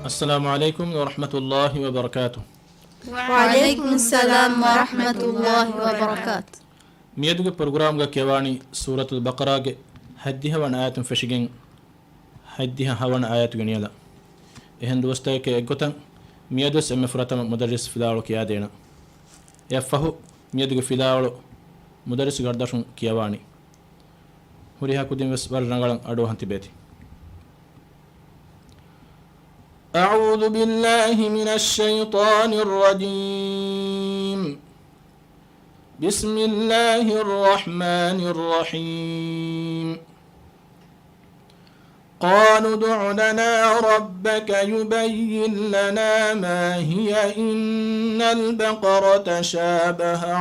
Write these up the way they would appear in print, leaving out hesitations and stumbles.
السلام عليكم ورحمة الله وبركاته. وعليكم السلام ورحمة الله وبركاته. ميدوغ برنامج كيواني سورة البقرة هديها وان آيات فشجين هديها هوان آيات جنيلا إهن دوستاي كأجوتن ميدوس أم فراتم مدرس فيداولو كيادينا يفهو ميدوغ فيداولو مدرس غرداشون كيواني هوريها كودين بس برنامج أدو هنتي بيتي. أعوذ بالله من الشيطان الرجيم. بسم الله الرحمن الرحيم. قالوا ادع لنا ربك يبين لنا ما هي إن البقرة شابه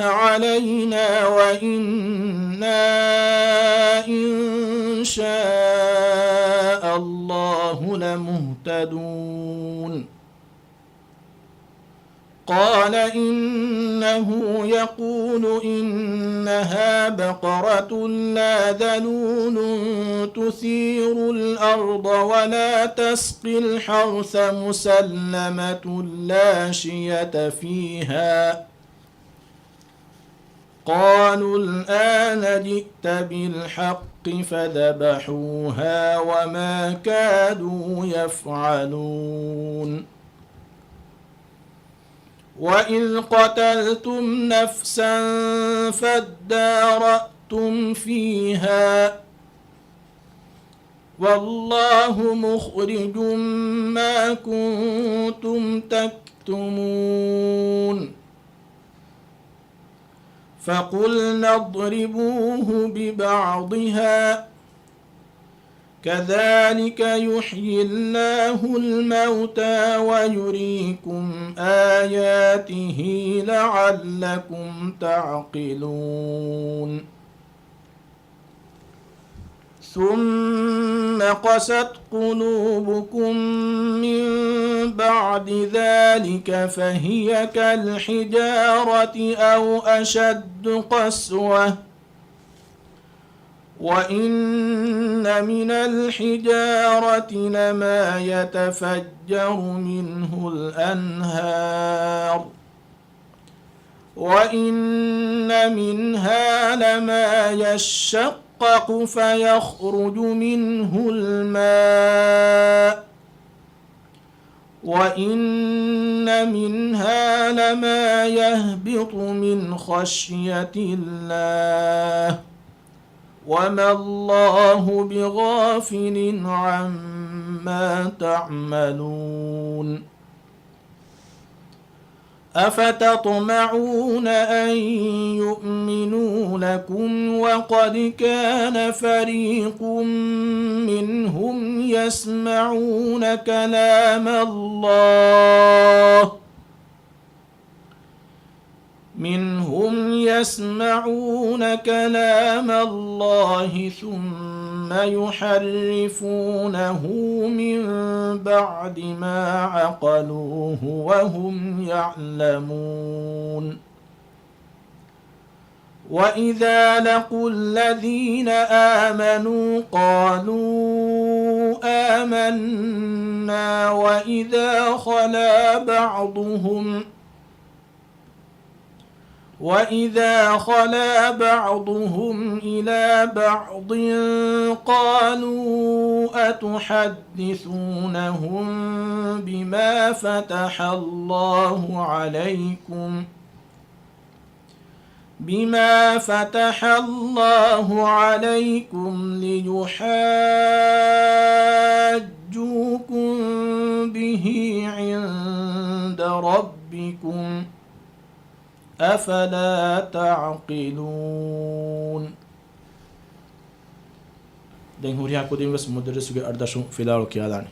علينا وإنا إن شاء الله لمهتدون. قال إنه يقول إنها بقرة لا ذلول تثير الأرض ولا تسقي الحرث مسلمة لا شية فيها. قالوا الآن جئت بالحق فذبحوها وما كادوا يفعلون. وإذ قتلتم نفسا فادارأتم فيها والله مخرج ما كنتم تكتمون. فقلنا اضربوه ببعضها كذلك يحيي الله الموتى ويريكم آياته لعلكم تعقلون. ثم قست قلوبكم من بعد ذلك فهي كالحجارة أو أشد قسوة. وإن من الحجارة لما يتفجر منه الأنهار وإن منها لما يشقق فيخرج منه الماء وإن منها لما يهبط من خشية الله وما الله بغافل عما تعملون. أفتطمعون أن يؤمنوا لكم وقد كان فريق منهم يسمعون كلام الله ثم يحرفونه من بعد ما عقلوه وهم يعلمون. وإذا لقوا الذين آمنوا قالوا آمنا وإذا خلا بعضهم إلى بعض قالوا أتحدثونهم بما فتح الله عليكم ليحاجوكم به عند ربكم أفلا تعقلون. دين هوريها كودين بس مدرس أردشون فيدارو كياداني.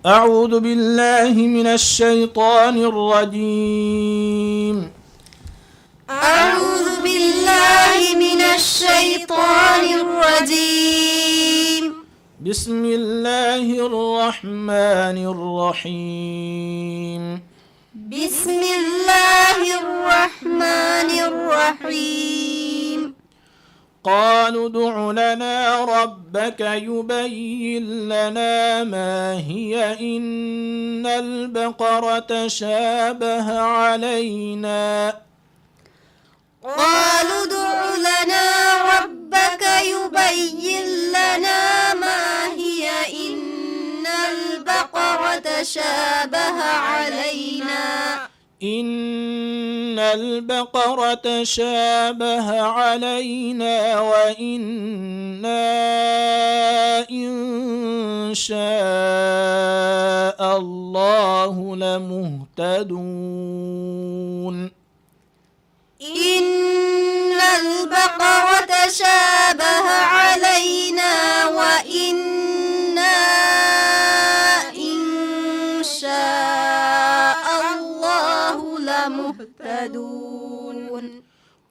أعوذ بالله من الشيطان الرجيم. أعوذ بالله من الشيطان الرجيم. بسم الله الرحمن الرحيم. بسم الله الرحمن الرحيم. الرحيم قالوا ادع لنا ربك يبين لنا ما هي إن البقرة شابه علينا قالوا ادع لنا ربك يبين لنا ما هي إن البقرة شابه علينا إن البقرة شابه علينا وإنا إن شاء الله لمهتدون إن البقرة شابه علينا وإنا إن شاء الله لمهتدون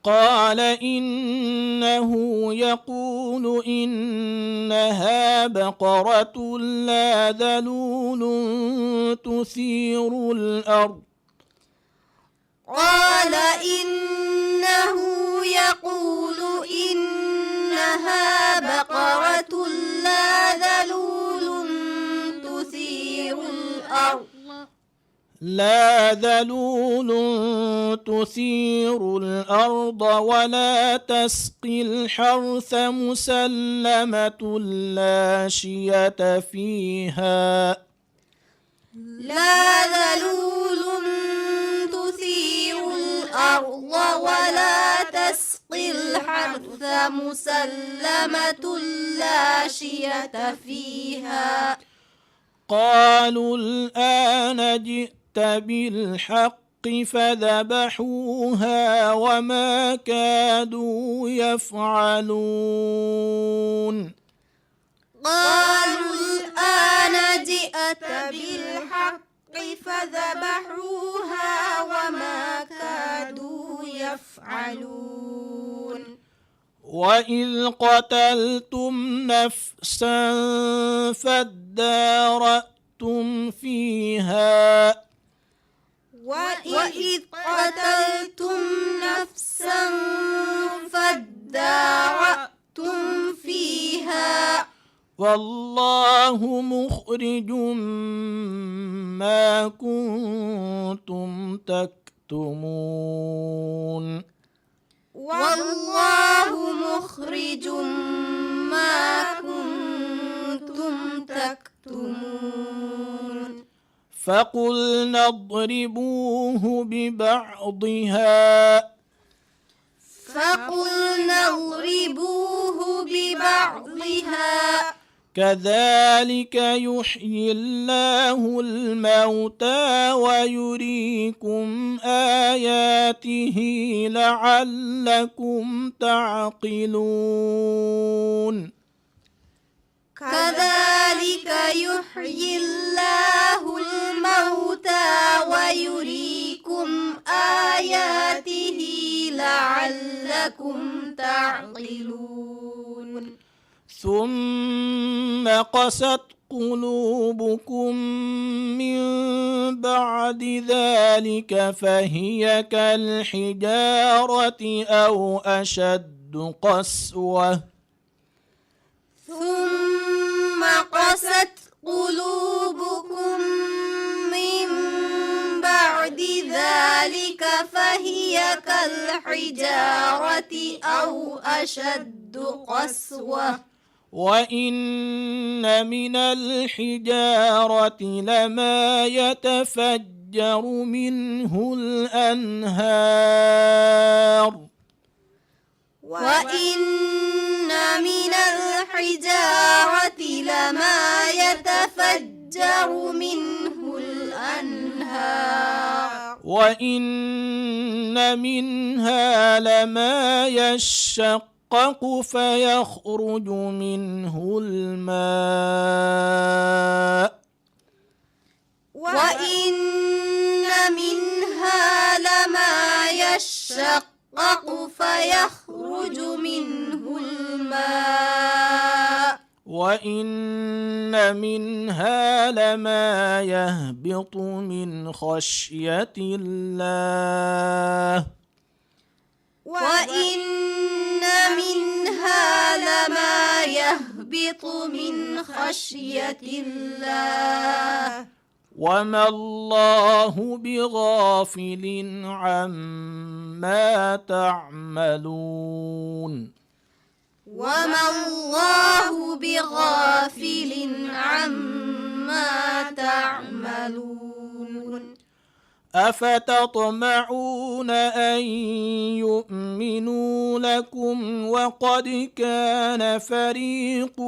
قال إنه يقول إنها بقرة لا ذلول تثير الأرض قال إنه يقول إنها بقرة لا ذلول تثير الأرض لا ذلول تثير الأرض ولا تسقي الحرث مسلمة لا شية فيها لا ذلول تثير الأرض ولا تسقي الحرث مسلمة لا شية فيها قالوا الآن جئت بالحق فذبحوها وما كادوا يفعلون قالوا الآن جئت بالحق فذبحوها وما كادوا يفعلون وإذ قتلتم نفسا فادارأتم فيها وإذ قتلتم نفسا فادارأتم فيها والله مخرج ما كنتم تكتمون والله مخرج ما كنتم تكتمون فقلنا اضربوه ببعضها فقلنا اضربوه ببعضها كذلك يحيي الله الموتى ويريكم آياته لعلكم تعقلون كذلك يحيي الله الموتى ويريكم آياته لعلكم تعقلون ثم قست قلوبكم من بعد ذلك فهي كالحجارة أو أشد قسوة ثم قست قلوبكم من بعد ذلك فهي كالحجارة أو أشد قسوة وإن من الحجارة لما يتفجر منه الأنهار وإن من الحجارة لما يتفجر منه الأنهار وإن منها لما يشقق فيخرج منه الماء وإن منها لما يشقق فيخرج منه الماء وإن منها لما يهبط من خشية الله وإن منها لما يهبط من خشية الله وما الله بغافل عما تعملون وما الله بغافل عما تعملون أفتطمعون أن يؤمنوا لكم وقد كان فريق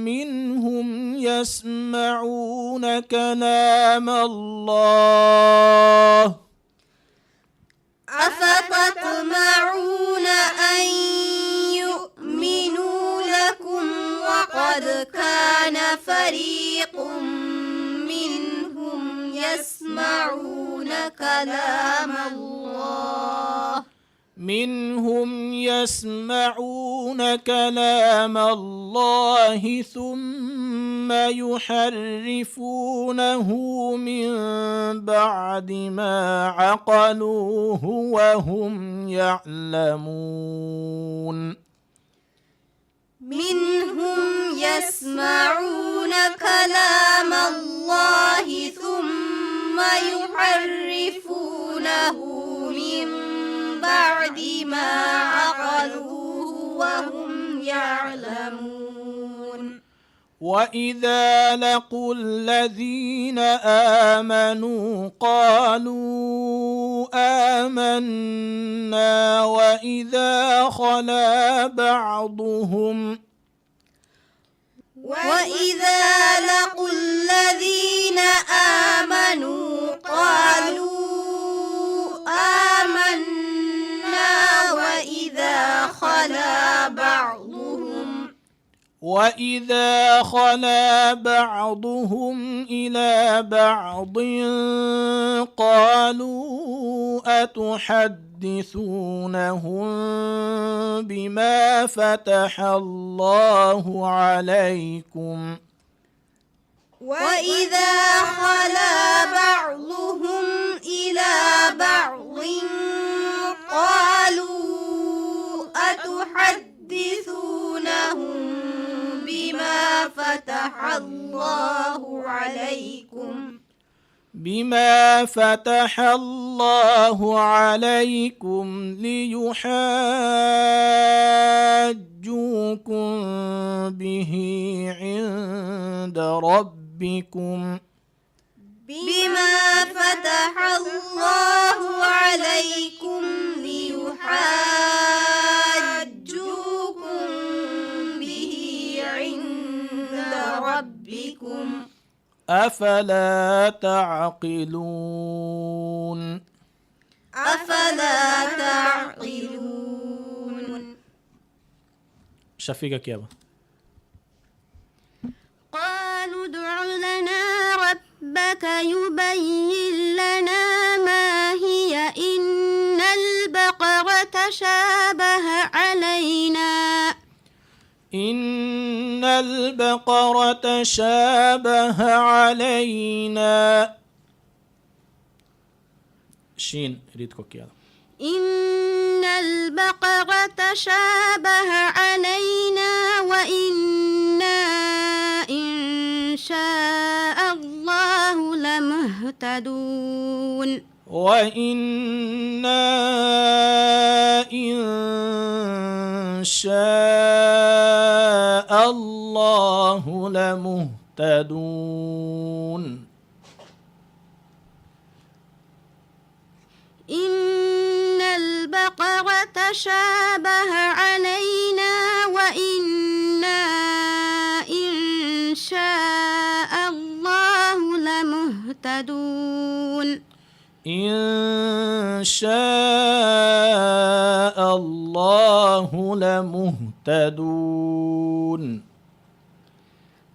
منهم يسمعون كلام الله أفتطمعون أن يؤمنوا لكم وقد كان فريق منهم يسمعون كلام الله ثم يحرفونه من بعد ما عقلوه وهم يعلمون منهم يسمعون كلام الله ثم يحرفونه من بعد ما عقلوه وهم يعلمون وإذا لقوا الذين آمنوا قالوا آمنا وإذا خلا بعضهم لقوا الذين آمنوا قالوا آمنا وإذا خلا بعضهم إلى بعض قالوا أتحدثونهم بما فتح الله عليكم وإذا خلا بعضهم إلى بعض قالوا أتحدثونهم بما فتح الله عليكم ليحاجوكم به عند ربكم بما فتح الله عليكم ليحاجوكم به عند ربكم أفلا تعقلون شفيقك يابا قالوا ادع لنا ربك يبين لنا ما هي إن البقرة شابه علينا شين ريدكوك يلا إن البقرة شابه علينا وإنا إن شاء الله لمهتدون وإنا إن شاء الله لمهتدون إن البقرة شابه علينا وإنا إن شاء الله لمهتدون إن شاء الله لمهتدون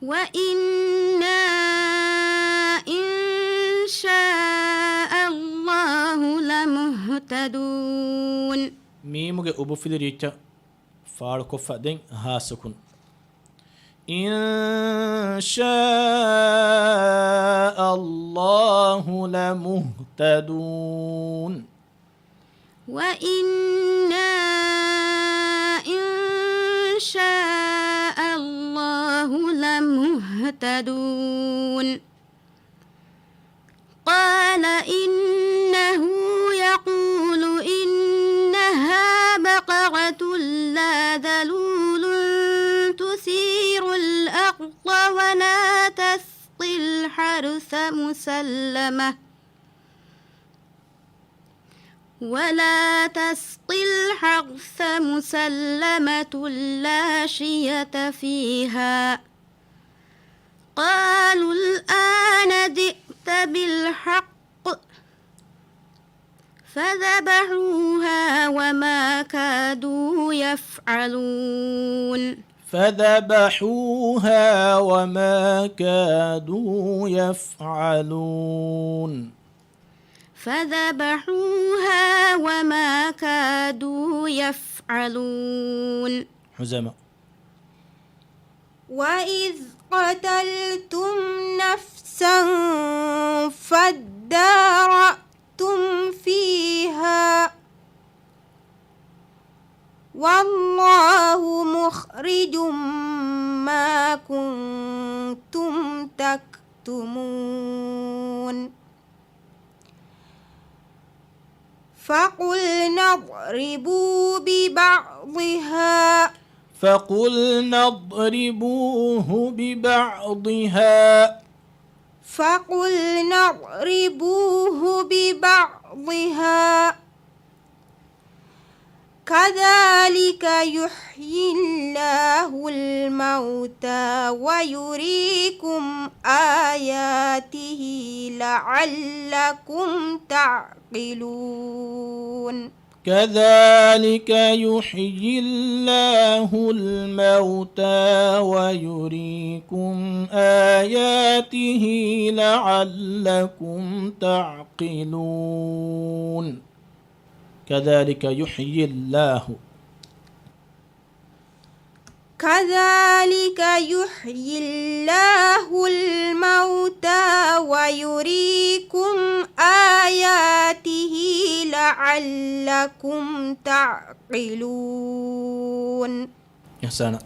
وإنا إن شاء الله لمهتدون ميموغي أبو فيلريتا فاركو فدين هاسكن إن شاء الله لمهتدون وإنا يهتدون قال إنه يقول إنها بقرة لا ذلول تثير الأرض ولا تسقي الحرث مسلمة لا شية فيها قالوا الآن جئت بالحق فذبحوها وما كادوا يفعلون حزمة. وإذ قتلتم نفسا فادارأتم فيها والله مخرج ما كنتم تكتمون فقلنا اضربوه ببعضها كذلك يحيي الله الموتى ويريكم آياته لعلكم تعقلون كذلك يحيي الله الموتى ويريكم آياته لعلكم تعقلون إحسانا.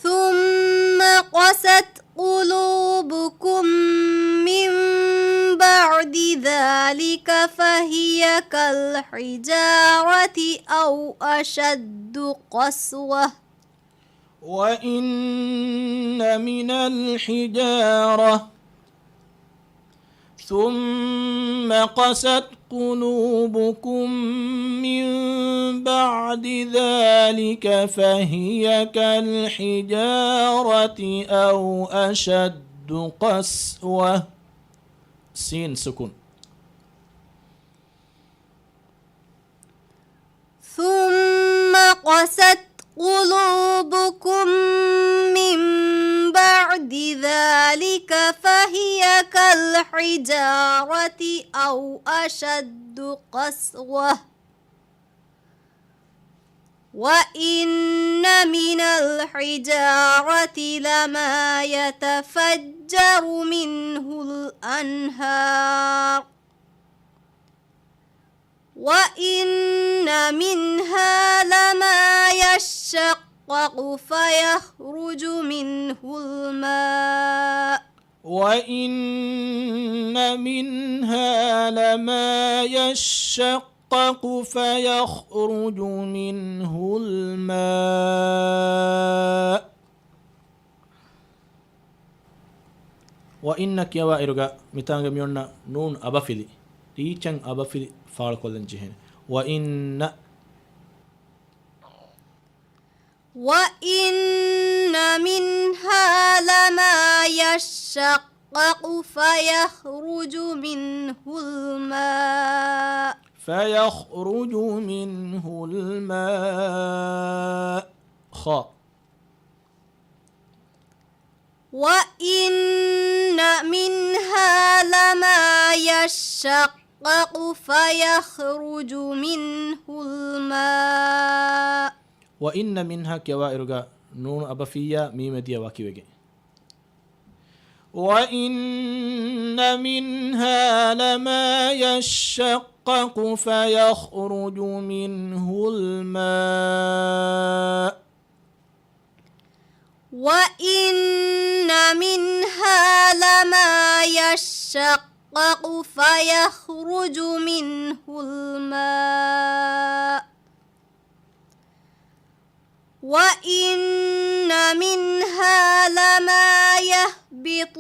ثم قست قلوبكم من بعد ذلك فهي كالحجارة أو أشد قسوة وإن من الحجارة ثم قست قلوبكم من بعد ذلك فهي كالحجارة أو أشد قسوة. سين سكون. ثم قست قلوبكم من بعد ذلك فهي كالحجارة أو أشد قسوة وإن من الحجارة لما يتفجر منه الأنهار وإن منها لما يشقق فيخرج منه الماء وإنك يا وائرغا متانغ ميونا نون أبافيلي تيچن أبافيلي فال كولن جهن وإن منها لما يشقق فيخرج منه الماء خاء وإن منها لما يشقق فيخرج منه الماء وإن منها كوائرغا نون أبافيا ميمديا واكيوغي وإن منها لما يشقق فيخرج منه الماء وإن منها لما يشقق فيخرج منه الماء وإن منها لما يهبط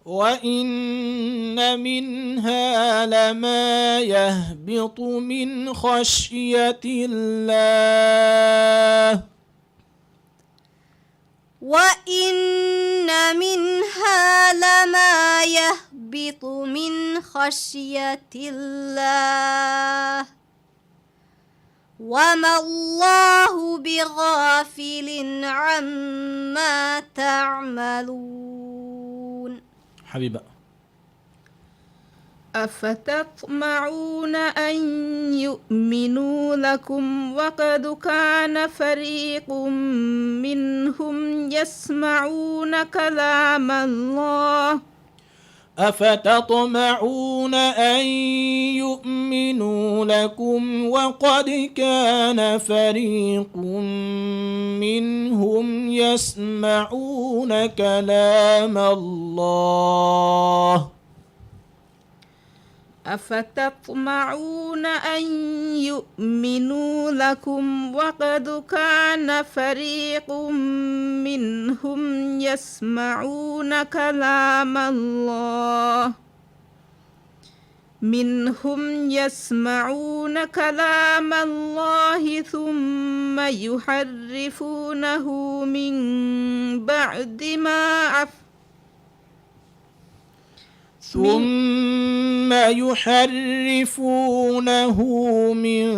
وإن منها لما يهبط من خشية الله وإن منها لما يهبط من خشية الله وما الله بغافل عما تعملون. حبيبة. أفتطمعون أن يؤمنوا لكم وقد كان فريق منهم يسمعون كلام الله أفتطمعون أن يؤمنوا لكم وقد كان فريق منهم يسمعون كلام الله أفتطمعون أن يؤمنوا لكم وقد كان فريق منهم يسمعون كلام الله ثم يحرفونه من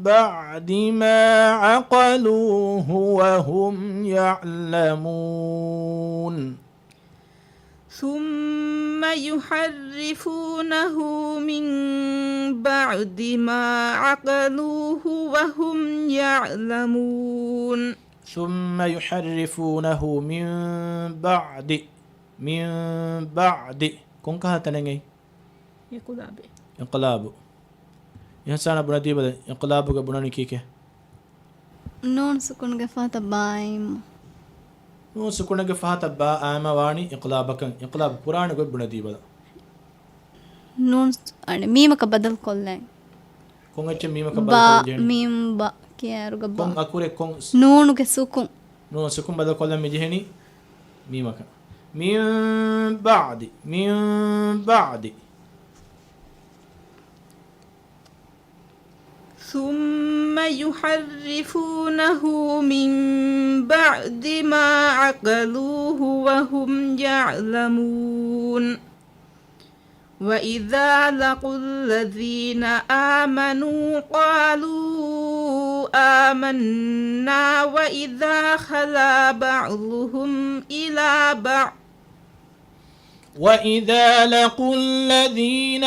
بعد ما عقلوه وهم يعلمون ثم يحرفونه من بعد ما عقلوه وهم يعلمون من بعد كون كهتنين انقلاب يهسانا بنادي بدل انقلاب بناني كيكه نون سكون قفات بايم نون سكون قفات با آما واني انقلاب قرآن قد بنادي بدل نون ميمك بدل كلين كون اچ ميمك بدل با كلين ميم با كيارو غبا كون اكوري كون نون كسكون نون سكون بدل كلين مجهني ميمك من بعد ثم يحرفونه من بعد ما عقلوه وهم يعلمون وإذا لقوا الذين آمنوا قالوا آمنا وإذا خلا بعضهم إلى بعض وإذا لقوا الذين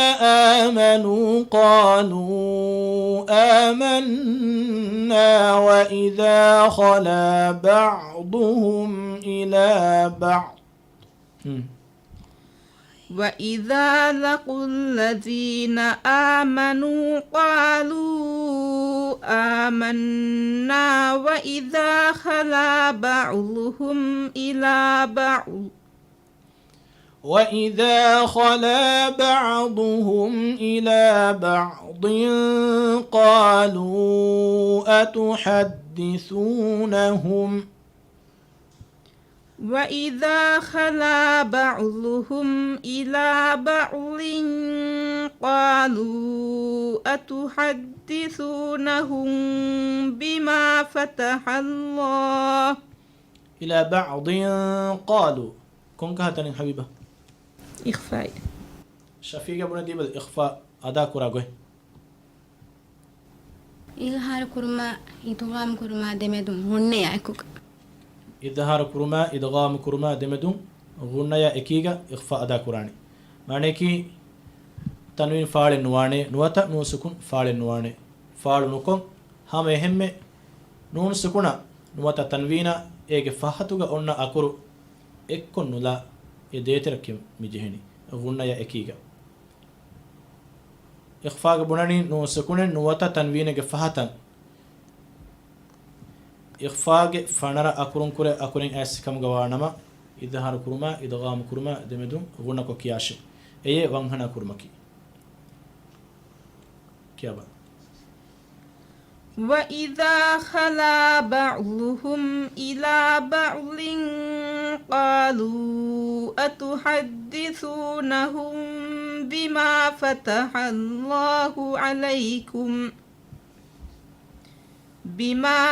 آمنوا قالوا آمنا وإذا خلا بعضهم إلى بعض وإذا لقوا الذين آمنوا قالوا آمنا وإذا خلا بعضهم إلى بعض قالوا أتحدثونهم وإذا خلا بعضهم إلى بعض قالوا أتحدثونهم بما فتح الله إلى بعض قالوا كون كهتن حبيبة إخفاء شفيقة بنا دي بالإخفاء أدا كراغوي إظهار كرما إدغام كرما دمدم هني أكوك إظهار كرما إدغام كرما دمدم غنيا إكيغا إخفاء أدا كراني معنى كي تنوين فاعل نواني نوتا نون سكون فاعل نواني فاعل نكون هم اهم نون سكونا نوتا تنوينا إيغ فاحتوغا أونا أكرو إكون نولا يديترك مجهني غنيا إكيغا إخفاء بناني نون سكون نوتا تنوين فاحتن إخفاء فنر أكرون كره أكرين أس كم جوانما إظهار كرما إدغام كرما دمدم غنى كياش أيه وانهنا كرمكي كيا بعد وإذا خلا بعضهم إلى بعض قالوا أتحدثونهم بما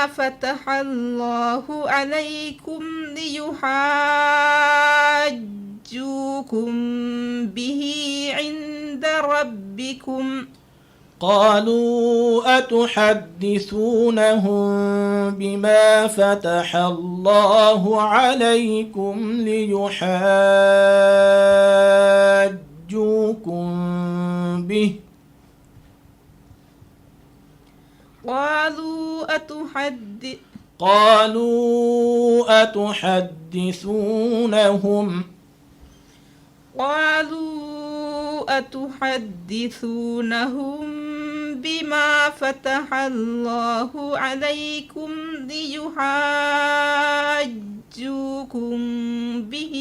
فتح الله عليكم ليحاجوكم به عند ربكم قالوا أتحدثونهم بما فتح الله عليكم ليحاجوكم به قالوا أتحدثونهم بما فتح الله عليكم ليحاجوكم به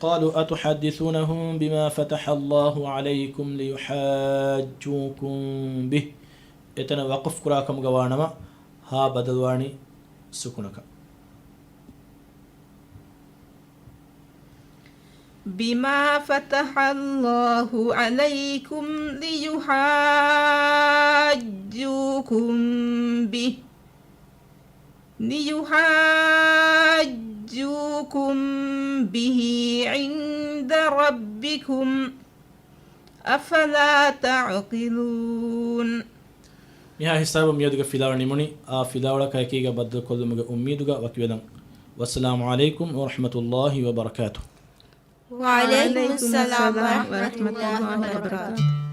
قالوا أتحدثونهم بما فتح الله عليكم ليحاجوكم به إتنا وقف كراكم جوانما ها بدلواني سكنك بما فتح الله عليكم ليحاجوكم به عند ربكم أفلا تعقلون يا حساب ميدك فيلاور نيموني فيلاور كايكيغا بدل كل مغا أميدغا وكيدن والسلام عليكم ورحمة الله وبركاته وعليكم السلام ورحمة الله وبركاته.